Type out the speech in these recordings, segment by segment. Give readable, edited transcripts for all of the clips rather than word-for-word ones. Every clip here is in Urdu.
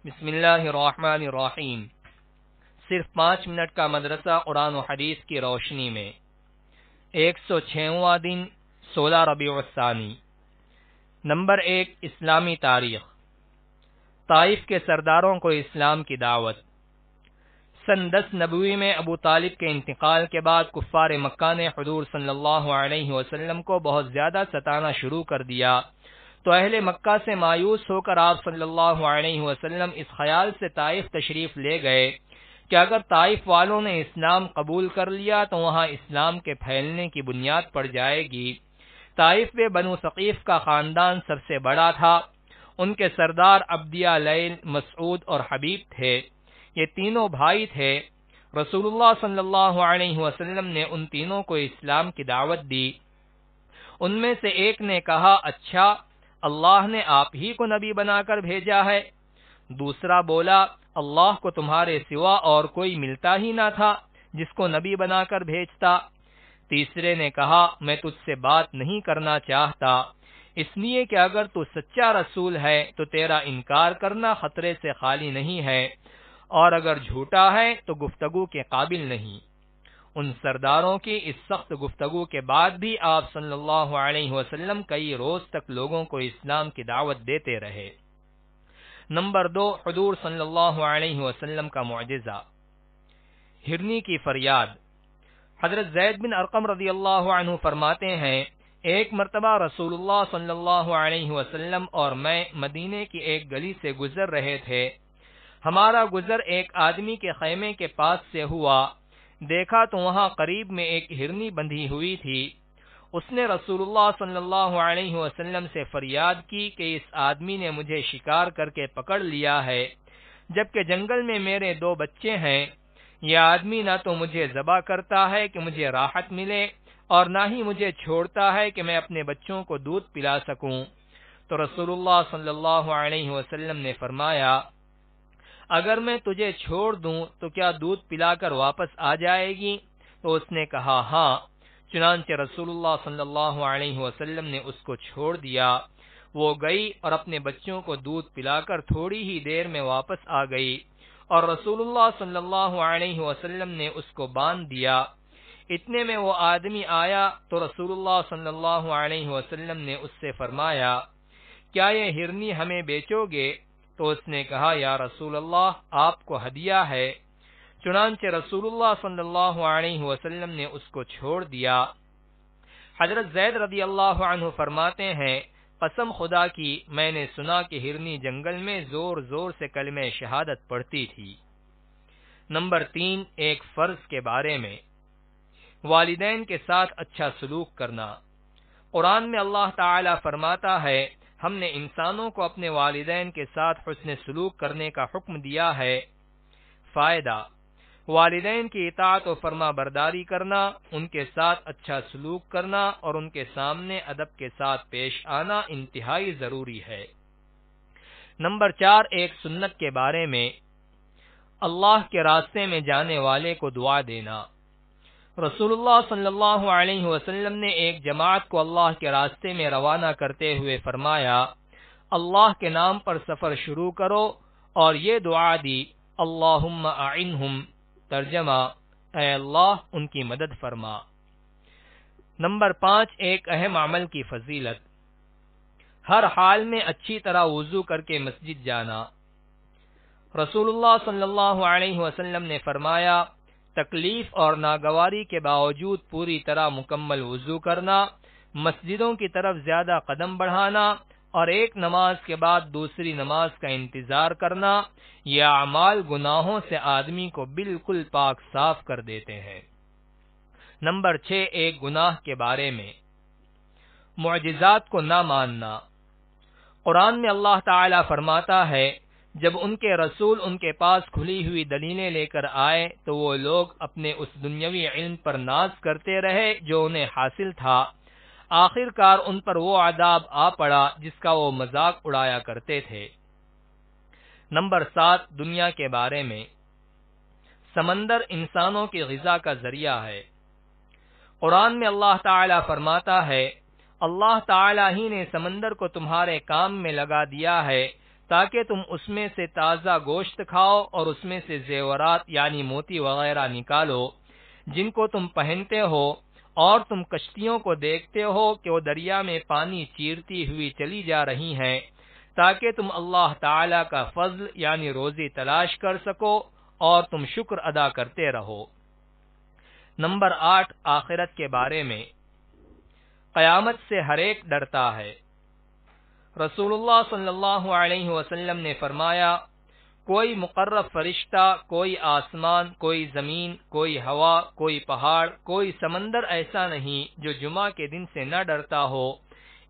بسم اللہ الرحمن الرحیم۔ صرف 5 منٹ کا مدرسہ قرآن و حدیث کی روشنی میں 106واں دن 16 ربیع الثانی۔ نمبر 1، اسلامی تاریخ۔ طائف کے سرداروں کو اسلام کی دعوت۔ سن 10 نبوی میں ابو طالب کے انتقال کے بعد کفار مکہ نے حضور صلی اللہ علیہ وسلم کو بہت زیادہ ستانا شروع کر دیا، تو اہل مکہ سے مایوس ہو کر آپ صلی اللہ علیہ وسلم اس خیال سے طائف تشریف لے گئے کہ اگر طائف والوں نے اسلام قبول کر لیا تو وہاں اسلام کے پھیلنے کی بنیاد پڑ جائے گی۔ طائف میں بنو ثقیف کا خاندان سب سے بڑا تھا۔ ان کے سردار عبدیہ، لیل، مسعود اور حبیب تھے۔ یہ تینوں بھائی تھے۔ رسول اللہ صلی اللہ علیہ وسلم نے ان تینوں کو اسلام کی دعوت دی۔ ان میں سے ایک نے کہا، اچھا، اللہ نے آپ ہی کو نبی بنا کر بھیجا ہے؟ دوسرا بولا، اللہ کو تمہارے سوا اور کوئی ملتا ہی نہ تھا جس کو نبی بنا کر بھیجتا۔ تیسرے نے کہا، میں تجھ سے بات نہیں کرنا چاہتا، اس لیے کہ اگر تو سچا رسول ہے تو تیرا انکار کرنا خطرے سے خالی نہیں ہے، اور اگر جھوٹا ہے تو گفتگو کے قابل نہیں۔ ان سرداروں کی اس سخت گفتگو کے بعد بھی آپ صلی اللہ علیہ وسلم کئی روز تک لوگوں کو اسلام کی دعوت دیتے رہے۔ نمبر 2، حضور صلی اللہ علیہ وسلم کا معجزہ۔ ہرنی کی فریاد۔ حضرت زید بن ارقم رضی اللہ عنہ فرماتے ہیں، ایک مرتبہ رسول اللہ صلی اللہ علیہ وسلم اور میں مدینے کی ایک گلی سے گزر رہے تھے۔ ہمارا گزر ایک آدمی کے خیمے کے پاس سے ہوا۔ دیکھا تو وہاں قریب میں ایک ہرنی بندھی ہوئی تھی۔ اس نے رسول اللہ صلی اللہ علیہ وسلم سے فریاد کی کہ اس آدمی نے مجھے شکار کر کے پکڑ لیا ہے، جبکہ جنگل میں میرے 2 بچے ہیں۔ یہ آدمی نہ تو مجھے ذبح کرتا ہے کہ مجھے راحت ملے، اور نہ ہی مجھے چھوڑتا ہے کہ میں اپنے بچوں کو دودھ پلا سکوں۔ تو رسول اللہ صلی اللہ علیہ وسلم نے فرمایا، اگر میں تجھے چھوڑ دوں تو کیا دودھ پلا کر واپس آ جائے گی؟ تو اس نے کہا، ہاں۔ چنانچہ رسول اللہ صلی اللہ علیہ وسلم نے اس کو چھوڑ دیا۔ وہ گئی اور اپنے بچوں کو دودھ پلا کر تھوڑی ہی دیر میں واپس آ گئی، اور رسول اللہ صلی اللہ علیہ وسلم نے اس کو باندھ دیا۔ اتنے میں وہ آدمی آیا تو رسول اللہ صلی اللہ علیہ وسلم نے اس سے فرمایا، کیا یہ ہرنی ہمیں بیچو گے؟ تو اس نے کہا، یا رسول اللہ، آپ کو ہدیہ ہے۔ چنانچہ رسول اللہ صلی اللہ علیہ وسلم نے اس کو چھوڑ دیا۔ حضرت زید رضی اللہ عنہ فرماتے ہیں، قسم خدا کی، میں نے سنا کہ ہرنی جنگل میں زور زور سے کلمہ شہادت پڑھتی تھی۔ نمبر 3، ایک فرض کے بارے میں۔ والدین کے ساتھ اچھا سلوک کرنا۔ قرآن میں اللہ تعالی فرماتا ہے، ہم نے انسانوں کو اپنے والدین کے ساتھ حسن سلوک کرنے کا حکم دیا ہے۔ فائدہ: والدین کی اطاعت و فرما برداری کرنا، ان کے ساتھ اچھا سلوک کرنا اور ان کے سامنے ادب کے ساتھ پیش آنا انتہائی ضروری ہے۔ نمبر 4، ایک سنت کے بارے میں۔ اللہ کے راستے میں جانے والے کو دعا دینا۔ رسول اللہ صلی اللہ علیہ وسلم نے ایک جماعت کو اللہ کے راستے میں روانہ کرتے ہوئے فرمایا، اللہ کے نام پر سفر شروع کرو، اور یہ دعا دی، اللہم اعنہم، ترجمہ، اے اللہ ان کی مدد فرما۔ نمبر 5، ایک اہم عمل کی فضیلت۔ ہر حال میں اچھی طرح وضو کر کے مسجد جانا۔ رسول اللہ صلی اللہ علیہ وسلم نے فرمایا، تکلیف اور ناگواری کے باوجود پوری طرح مکمل وضو کرنا، مسجدوں کی طرف زیادہ قدم بڑھانا، اور ایک نماز کے بعد دوسری نماز کا انتظار کرنا، یہ اعمال گناہوں سے آدمی کو بالکل پاک صاف کر دیتے ہیں۔ نمبر 6، ایک گناہ کے بارے میں۔ معجزات کو نہ ماننا۔ قرآن میں اللہ تعالی فرماتا ہے، جب ان کے رسول ان کے پاس کھلی ہوئی دلیلیں لے کر آئے تو وہ لوگ اپنے اس دنیاوی علم پر ناز کرتے رہے جو انہیں حاصل تھا۔ آخر کار ان پر وہ عذاب آ پڑا جس کا وہ مذاق اڑایا کرتے تھے۔ نمبر 7، دنیا کے بارے میں۔ سمندر انسانوں کی غذا کا ذریعہ ہے۔ قرآن میں اللہ تعالی فرماتا ہے، اللہ تعالی ہی نے سمندر کو تمہارے کام میں لگا دیا ہے تاکہ تم اس میں سے تازہ گوشت کھاؤ اور اس میں سے زیورات یعنی موتی وغیرہ نکالو جن کو تم پہنتے ہو، اور تم کشتیوں کو دیکھتے ہو کہ وہ دریا میں پانی چیرتی ہوئی چلی جا رہی ہیں، تاکہ تم اللہ تعالی کا فضل یعنی روزی تلاش کر سکو اور تم شکر ادا کرتے رہو۔ نمبر 8، آخرت کے بارے میں۔ قیامت سے ہر ایک ڈرتا ہے۔ رسول اللہ صلی اللہ علیہ وسلم نے فرمایا، کوئی مقرب فرشتہ، کوئی آسمان، کوئی زمین، کوئی ہوا، کوئی پہاڑ، کوئی سمندر ایسا نہیں جو جمعہ کے دن سے نہ ڈرتا ہو،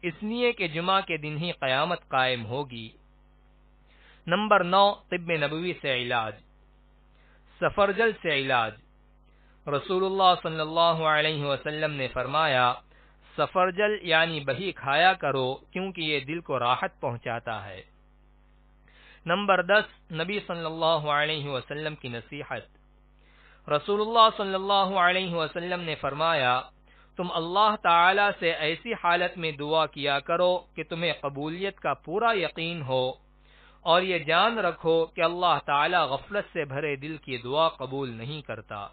اس لیے کہ جمعہ کے دن ہی قیامت قائم ہوگی۔ نمبر 9، طب نبوی سے علاج۔ سفرجل سے علاج۔ رسول اللہ صلی اللہ علیہ وسلم نے فرمایا، سفرجل یعنی بہی کھایا کرو کیونکہ یہ دل کو راحت پہنچاتا ہے۔ نمبر 10، نبی صلی اللہ علیہ وسلم کی نصیحت۔ رسول اللہ صلی اللہ علیہ وسلم نے فرمایا، تم اللہ تعالی سے ایسی حالت میں دعا کیا کرو کہ تمہیں قبولیت کا پورا یقین ہو، اور یہ جان رکھو کہ اللہ تعالی غفلت سے بھرے دل کی دعا قبول نہیں کرتا۔